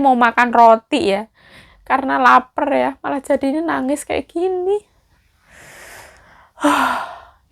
Mau makan roti ya, karena lapar ya, malah jadinya nangis kayak gini.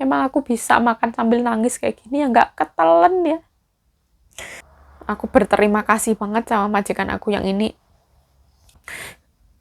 Emang aku bisa makan sambil nangis kayak gini ya, nggak ketelen ya. Aku berterima kasih banget sama majikan aku yang ini.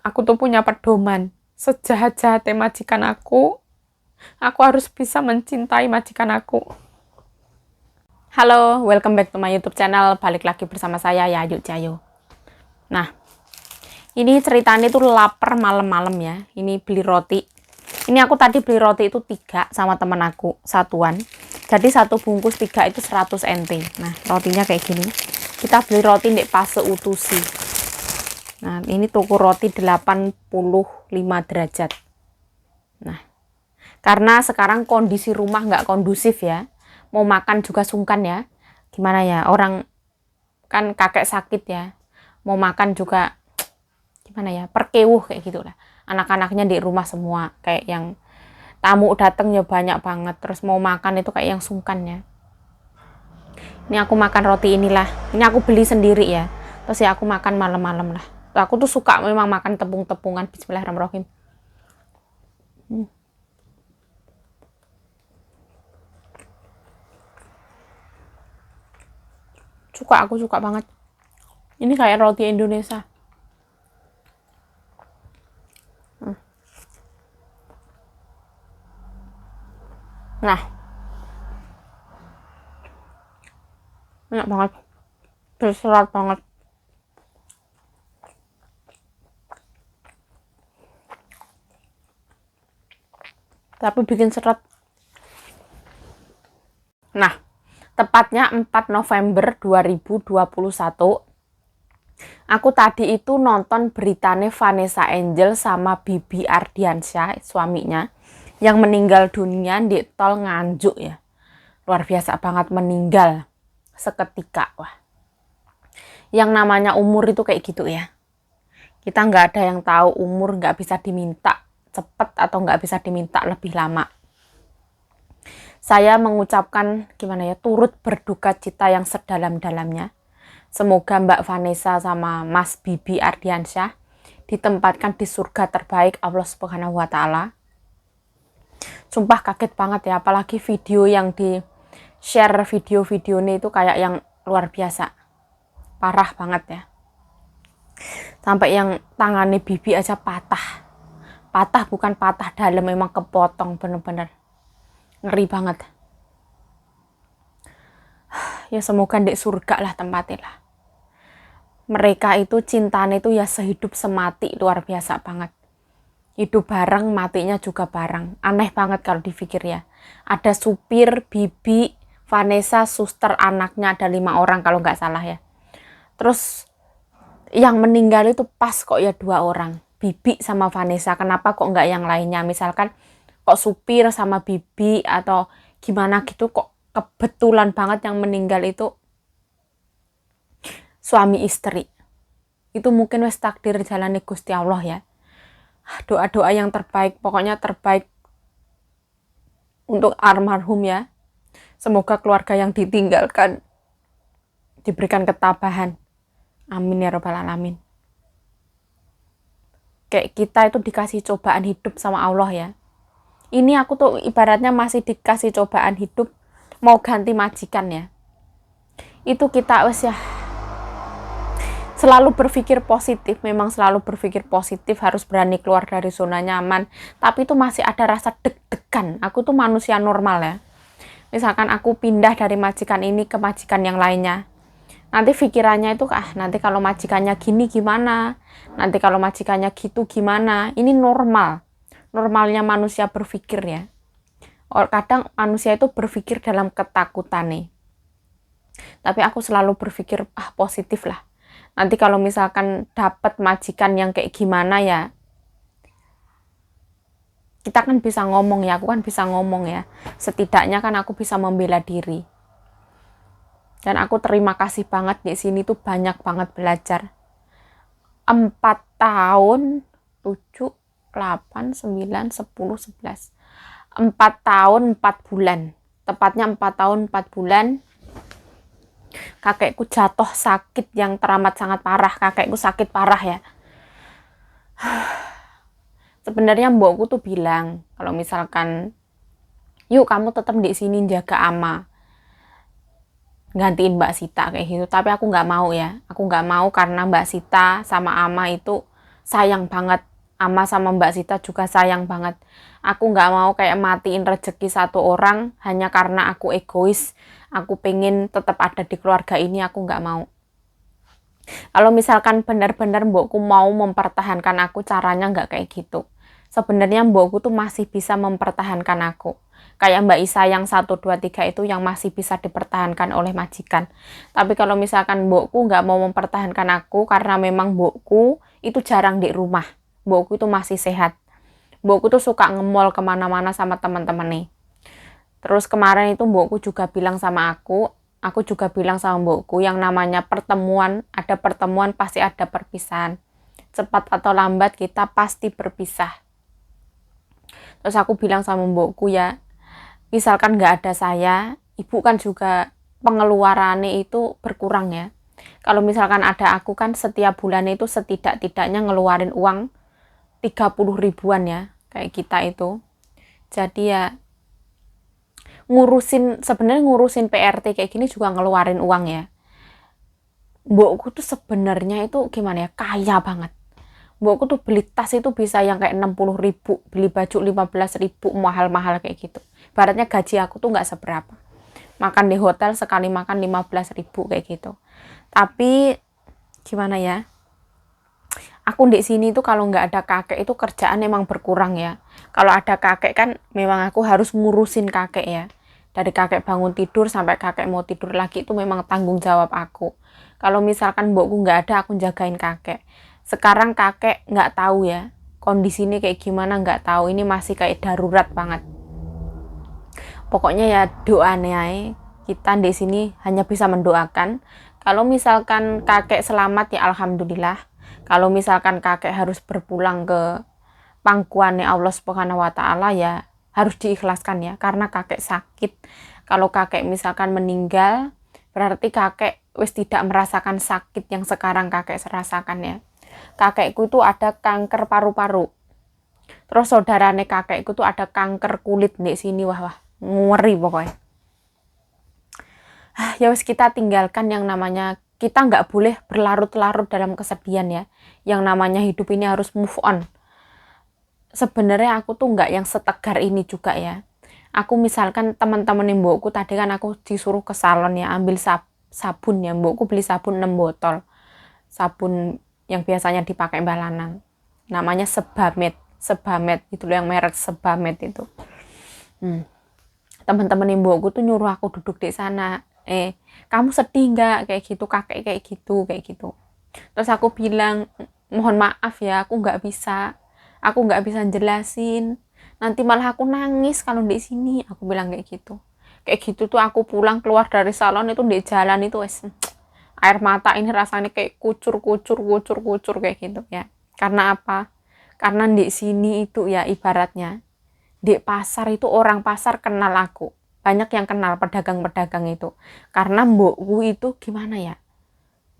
Aku tuh punya pedoman, sejahat-jahatnya majikan aku harus bisa mencintai majikan aku. Halo, welcome back to my YouTube channel. Balik lagi bersama saya Yayu Jayo. Nah, ini ceritanya tuh lapar malam-malam ya. Ini beli roti. Ini aku tadi beli roti itu 3 sama temen aku, satuan. Jadi satu bungkus 3 itu 100 NT. Nah, rotinya kayak gini. Kita beli roti di Pase Utusi. Nah, ini toko roti 85 derajat. Nah, karena sekarang kondisi rumah nggak kondusif ya. Mau makan juga sungkan ya. Gimana ya, orang kan kakek sakit ya. Mau makan juga gimana ya, perkewuh kayak gitulah. Anak-anaknya di rumah semua, kayak yang tamu datang ya banyak banget, terus mau makan itu kayak yang sungkan ya. Ini aku makan roti inilah, ini aku beli sendiri ya, terus ya aku makan malam-malam lah. Aku tuh suka memang makan tepung-tepungan. Bismillahirrahmanirrahim. Aku suka banget. Ini kayak roti Indonesia. Nah, enak banget, berserat banget. Tapi bikin seret. Nah, tepatnya 4 November 2021, aku tadi itu nonton beritanya Vanessa Angel sama Bibi Ardiansyah, suaminya, yang meninggal dunia di tol Nganjuk ya. Luar biasa banget, meninggal seketika. Wah, yang namanya umur itu kayak gitu ya. Kita nggak ada yang tahu, umur nggak bisa diminta cepet atau nggak bisa diminta lebih lama. Saya mengucapkan gimana ya, turut berduka cita yang sedalam-dalamnya. Semoga Mbak Vanessa sama Mas Bibi Ardiansyah ditempatkan di surga terbaik Allah Subhanahu wa taala. Sumpah kaget banget ya, apalagi video yang di share, video-videonya itu kayak yang luar biasa. Parah banget ya. Sampai yang tangannya Bibi aja patah. Patah bukan patah dalam, memang kepotong bener-bener. Ngeri banget. Ya semoga di surga lah tempatnya lah. Mereka itu cintanya itu ya sehidup semati, luar biasa banget. Hidup bareng, matinya juga bareng. Aneh banget kalau dipikir ya. Ada supir, Bibi, Vanessa, suster, anaknya, ada 5 orang kalau nggak salah ya. Terus yang meninggal itu pas kok ya 2 orang. Bibi sama Vanessa. Kenapa kok nggak yang lainnya? Misalkan kok supir sama Bibi atau gimana gitu, kok kebetulan banget yang meninggal itu suami istri. Itu mungkin wes takdir jalani Gusti Allah ya. Doa-doa yang terbaik, pokoknya terbaik untuk almarhum ya. Semoga keluarga yang ditinggalkan diberikan ketabahan. Amin ya robbal alamin. Kayak kita itu dikasih cobaan hidup sama Allah ya. Ini aku tuh ibaratnya masih dikasih cobaan hidup, mau ganti majikan ya. Itu kita wes ya, selalu berpikir positif, memang selalu berpikir positif, harus berani keluar dari zona nyaman. Tapi itu masih ada rasa deg-degan. Aku tuh manusia normal ya. Misalkan aku pindah dari majikan ini ke majikan yang lainnya, nanti pikirannya itu, nanti kalau majikannya gini gimana, nanti kalau majikannya gitu gimana. Ini normal, normalnya manusia berpikir ya. Kadang manusia itu berpikir dalam ketakutan nih, tapi aku selalu berpikir positif lah. Nanti kalau misalkan dapat majikan yang kayak gimana ya, kita kan bisa ngomong ya, aku kan bisa ngomong ya, setidaknya kan aku bisa membela diri. Dan aku terima kasih banget di sini tuh banyak banget belajar. 4 tahun, 7, 8, 9, 10, 11. 4 tahun 4 bulan. Tepatnya 4 tahun 4 bulan Kakekku jatuh sakit yang teramat sangat parah. Kakekku sakit parah ya. Sebenarnya mbokku tuh bilang kalau misalkan yuk kamu tetap di sini jaga ama, gantiin Mbak Sita kayak gitu. Tapi aku nggak mau ya. Aku nggak mau karena Mbak Sita sama ama itu sayang banget. Ama sama Mbak Sita juga sayang banget. Aku nggak mau kayak matiin rezeki satu orang hanya karena aku egois. Aku pengen tetap ada di keluarga ini, aku nggak mau. Kalau misalkan benar-benar mbokku mau mempertahankan aku, caranya nggak kayak gitu. Sebenarnya mbokku tuh masih bisa mempertahankan aku. Kayak Mbak Isa yang 1, 2, 3 itu yang masih bisa dipertahankan oleh majikan. Tapi kalau misalkan mbokku nggak mau mempertahankan aku, karena memang mbokku itu jarang di rumah. Mbokku itu masih sehat. Mbokku tuh suka nge-mall kemana-mana sama teman-teman nih. Terus kemarin itu mbokku juga bilang sama aku juga bilang sama mbokku yang namanya pertemuan, ada pertemuan pasti ada perpisahan. Cepat atau lambat kita pasti berpisah. Terus aku bilang sama mbokku ya, misalkan nggak ada saya, ibu kan juga pengeluarannya itu berkurang ya. Kalau misalkan ada aku kan setiap bulan itu setidak-tidaknya ngeluarin uang 30 ribuan ya, kayak kita itu. Jadi ya sebenarnya ngurusin PRT kayak gini juga ngeluarin uang ya. Mbokku tuh sebenarnya itu gimana ya, kaya banget. Mbokku tuh beli tas itu bisa yang kayak 60 ribu, beli baju 15 ribu, mahal-mahal kayak gitu. Baratnya gaji aku tuh nggak seberapa. Makan di hotel sekali makan 15 ribu kayak gitu. Tapi gimana ya, aku di sini tuh kalau nggak ada kakek itu kerjaan emang berkurang ya. Kalau ada kakek kan memang aku harus ngurusin kakek ya. Dari kakek bangun tidur sampai kakek mau tidur lagi itu memang tanggung jawab aku. Kalau misalkan mbokku nggak ada, aku jagain kakek. Sekarang kakek nggak tahu ya, kondisi ini kayak gimana nggak tahu. Ini masih kayak darurat banget. Pokoknya ya doanya kita di sini hanya bisa mendoakan. Kalau misalkan kakek selamat ya alhamdulillah. Kalau misalkan kakek harus berpulang ke pangkuannya Allah Subhanahu wa taala ya harus diikhlaskan ya karena kakek sakit. Kalau kakek misalkan meninggal berarti kakek wis tidak merasakan sakit yang sekarang kakek rasakan ya. Kakekku itu ada kanker paru-paru. Terus saudarane kakekku tuh ada kanker kulit di sini, wah ngeri pokoknya. Ya wis kita tinggalkan yang namanya, kita nggak boleh berlarut-larut dalam kesedihan ya. Yang namanya hidup ini harus move on. Sebenarnya aku tuh nggak yang setegar ini juga ya. Aku misalkan teman-teman mbokku tadi kan aku disuruh ke salon ya, ambil sabun ya, mbokku beli sabun 6 botol. Sabun yang biasanya dipakai Mbak Lanang. Namanya Sebamed. Sebamed itu yang merek Sebamed itu. Teman-teman mbokku tuh nyuruh aku duduk di sana. Kamu sedih nggak kayak gitu, kakek kayak gitu. Terus aku bilang, mohon maaf ya, aku nggak bisa jelasin. Nanti malah aku nangis kalau di sini. Aku bilang kayak gitu. Kayak gitu tuh aku pulang keluar dari salon itu di jalan itu air mata ini rasanya kayak kucur kayak gitu ya. Karena apa? Karena di sini itu ya ibaratnya di pasar itu orang pasar kenal aku. Banyak yang kenal pedagang-pedagang itu. Karena mbokku itu gimana ya?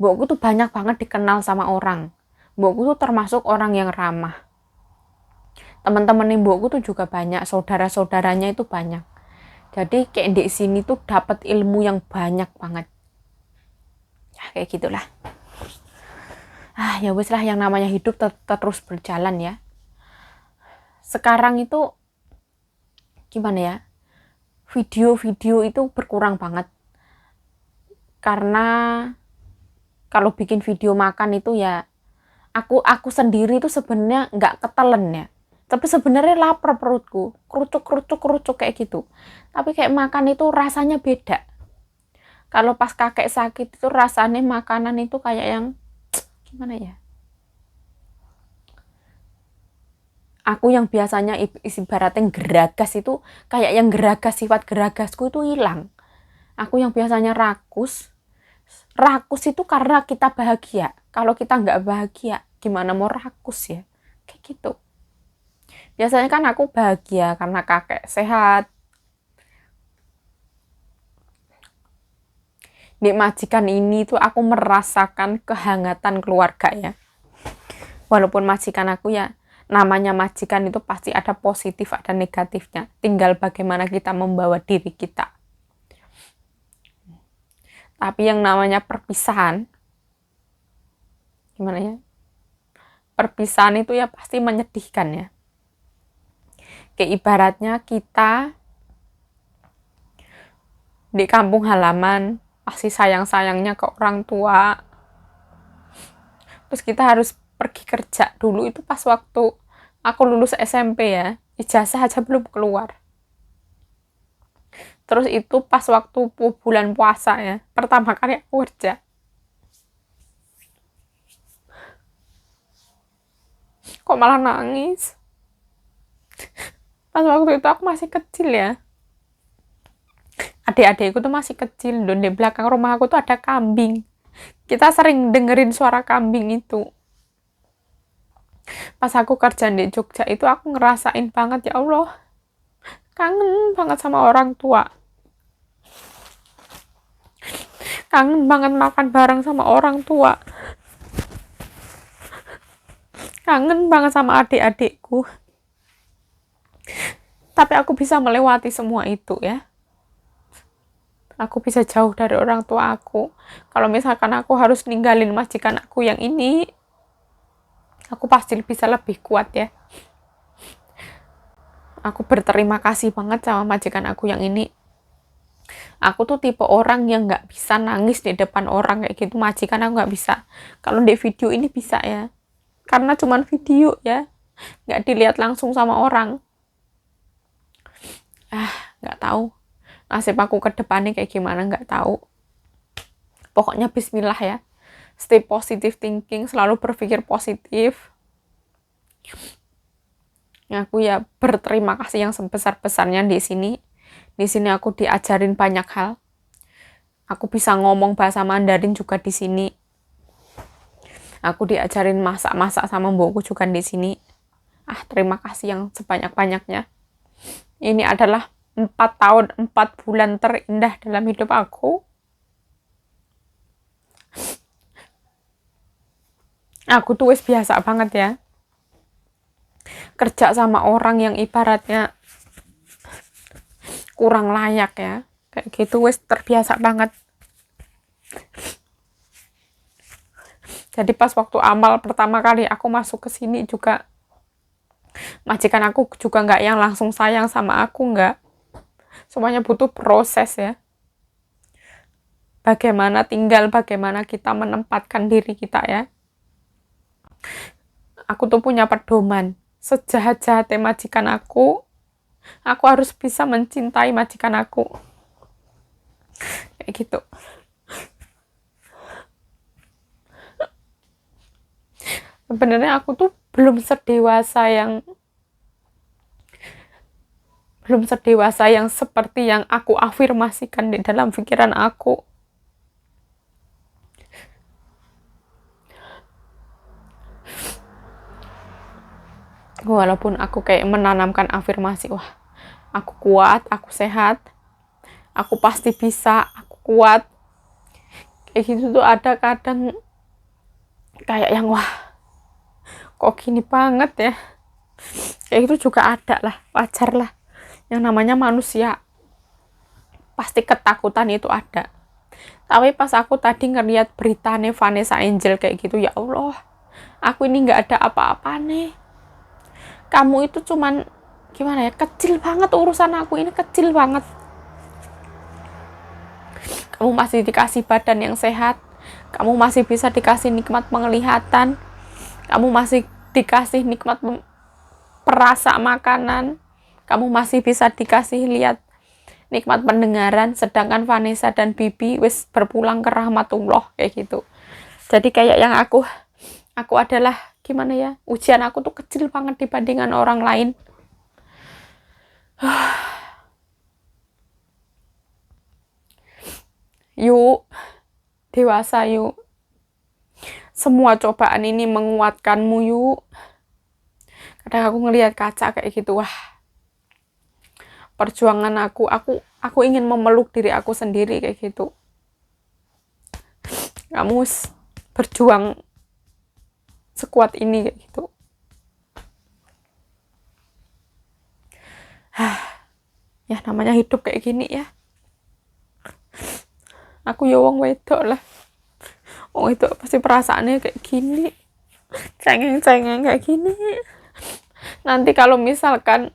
Mbokku tuh banyak banget dikenal sama orang. Mbokku tuh termasuk orang yang ramah. Teman-teman mbokku tuh juga banyak, saudara-saudaranya itu banyak. Jadi kayak di sini tuh dapat ilmu yang banyak banget. Ya kayak gitulah. Ya wes lah yang namanya hidup terus berjalan ya. Sekarang itu gimana ya? Video-video itu berkurang banget. Karena kalau bikin video makan itu ya aku sendiri itu sebenarnya nggak ketelen ya. Tapi sebenarnya lapar perutku, kerucuk kayak gitu. Tapi kayak makan itu rasanya beda. Kalau pas kakek sakit itu rasanya makanan itu kayak yang gimana ya? Aku yang biasanya ibaratnya geragas itu kayak yang sifat geragasku itu hilang. Aku yang biasanya rakus itu karena kita bahagia. Kalau kita nggak bahagia, gimana mau rakus ya? Kayak gitu. Biasanya kan aku bahagia karena kakek sehat. di majikan ini tuh aku merasakan kehangatan keluarga ya. Walaupun majikan aku ya, namanya majikan itu pasti ada positif, ada negatifnya. Tinggal bagaimana kita membawa diri kita. Tapi yang namanya perpisahan, gimana ya? Perpisahan itu ya pasti menyedihkan ya. Kayak ibaratnya kita di kampung halaman, pasti sayang-sayangnya ke orang tua. Terus kita harus pergi kerja dulu itu pas waktu aku lulus SMP ya, ijazah aja belum keluar. Terus itu pas waktu bulan puasa ya, pertama kali aku kerja. Kok malah nangis? Pas waktu itu aku masih kecil ya. Adik-adikku tuh masih kecil, dan di belakang rumah aku tuh ada kambing. Kita sering dengerin suara kambing itu. Pas aku kerja di Jogja itu aku ngerasain banget, ya Allah, kangen banget sama orang tua. Kangen banget makan bareng sama orang tua. Kangen banget sama adik-adikku. Tapi aku bisa melewati semua itu ya. Aku bisa jauh dari orang tua aku. Kalau misalkan aku harus ninggalin majikan aku yang ini, aku pasti bisa lebih kuat ya. Aku berterima kasih banget sama majikan aku yang ini. Aku tuh tipe orang yang nggak bisa nangis di depan orang kayak gitu. Majikan aku nggak bisa. Kalau di video ini bisa ya. Karena cuman video ya. Nggak dilihat langsung sama orang. Nggak tahu. Nasib aku ke depannya kayak gimana nggak tahu. Pokoknya bismillah ya. Stay positive thinking, selalu berpikir positif. Aku ya berterima kasih yang sebesar-besarnya di sini. Di sini aku diajarin banyak hal. Aku bisa ngomong bahasa Mandarin juga di sini. Aku diajarin masak-masak sama mbokku juga di sini. Terima kasih yang sebanyak-banyaknya. Ini adalah 4 tahun, 4 bulan terindah dalam hidup aku. Aku tuh wis biasa banget ya. Kerja sama orang yang ibaratnya kurang layak ya. Kayak gitu wis terbiasa banget. Jadi pas waktu amal pertama kali aku masuk ke sini juga, majikan aku juga nggak yang langsung sayang sama aku, nggak. Semuanya butuh proses ya. Bagaimana kita menempatkan diri kita ya. Aku tuh punya pedoman. Sejahat-jahatnya majikan aku harus bisa mencintai majikan aku. Kayak gitu. Sebenarnya aku tuh belum sedewasa yang seperti yang aku afirmasikan di dalam pikiran aku. Walaupun aku kayak menanamkan afirmasi, wah, aku kuat, aku sehat, aku pasti bisa, aku kuat. Kayak gitu tuh ada kadang kayak yang wah, kok gini banget ya. Kayak gitu juga ada lah, wajar lah. Yang namanya manusia, pasti ketakutan itu ada. Tapi pas aku tadi ngeliat berita nih Vanessa Angel kayak gitu, ya Allah, aku ini nggak ada apa-apa nih. Kamu itu cuman gimana ya, kecil banget urusan aku ini, kecil banget. Kamu masih dikasih badan yang sehat, kamu masih bisa dikasih nikmat penglihatan, kamu masih dikasih nikmat perasa makanan, kamu masih bisa dikasih lihat nikmat pendengaran, sedangkan Vanessa dan Bibi wis berpulang ke rahmatullah kayak gitu. Jadi kayak yang aku adalah gimana ya, ujian aku tuh kecil banget dibandingkan orang lain. Yuk, dewasa yuk. Semua cobaan ini menguatkanmu yuk. Kadang aku ngelihat kaca kayak gitu, wah, perjuangan aku ingin memeluk diri aku sendiri kayak gitu. kamu berjuang sekuat ini kayak gitu. Ya namanya hidup kayak gini ya. Aku ya wong wedok lah. Wong wedok pasti perasaannya kayak gini. Cengeng-cengeng kayak gini. Nanti kalau misalkan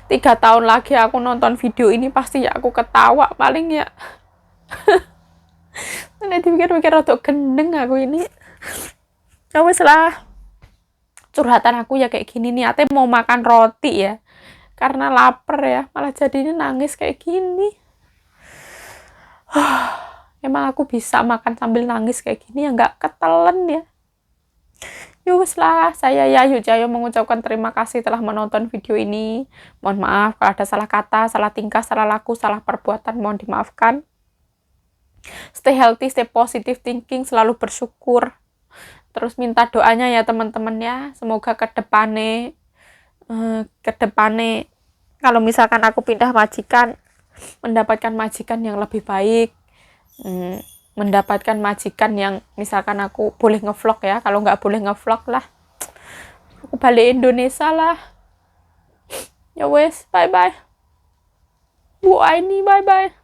3 tahun lagi aku nonton video ini pasti ya aku ketawa paling ya. Nanti pikir-pikir rada gendeng aku ini. Ya wes lah. Curhatan aku ya kayak gini nih. Ate mau makan roti ya. Karena lapar ya. Malah jadinya nangis kayak gini. Emang aku bisa makan sambil nangis kayak gini ya nggak ketelen ya. Yus lah, saya Yayu Jayo mengucapkan terima kasih telah menonton video ini. Mohon maaf kalau ada salah kata, salah tingkah, salah laku, salah perbuatan, mohon dimaafkan. Stay healthy, stay positive thinking, selalu bersyukur. Terus minta doanya ya teman-teman ya. Semoga ke depannya kalau misalkan aku pindah majikan, mendapatkan majikan yang lebih baik. Mendapatkan majikan yang misalkan aku boleh ngevlog ya. Kalau nggak boleh ngevlog lah, aku balik Indonesia lah. Ya wes, bye bye Bu Aini, bye bye.